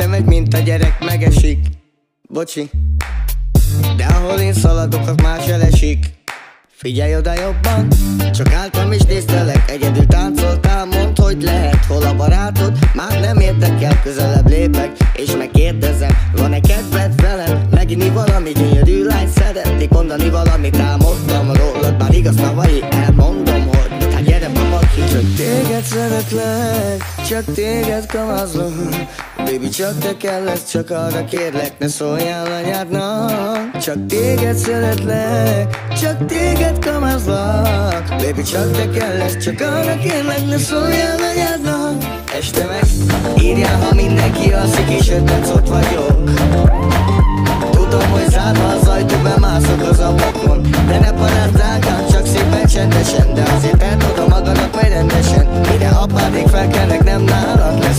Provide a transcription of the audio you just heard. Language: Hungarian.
Te megy, mint a gyerek, megesik. Bocsi, de ahol én szaladok, az más elesik. Figyelj oda jobban, csak álltam és néztelek. Egyedül táncoltál, mondd, hogy lehet. Hol a barátod? Már nem érdekel. Közelebb lépek és megkérdezem, van-e kedved velem? Meginni valami gyönyörű lány, szeretnék mondani valamit. Álmodtam rólad, bár igaz szavai, elmondom, hogy hát gyere babaki. Csak téged szeretlek, csak téged kamazlak. Baby, csak te kell, lesz, csak arra kérlek, ne szóljál anyádnak. Csak téged szeretlek, csak téged kamazlak. Baby, csak te kell, lesz, csak arra kérlek, ne szóljál anyádnak. Este meg írjál, ha mindenki alszik, és 5 perc ott vagyok. Tudom, hogy zárva az ajtó, bemászok az ablakon. De ne parázd drágám, csak szépen csendesen. De azért el tudom magadat majd rendesen. Mire apádék felkelnek, nem nálad lesz.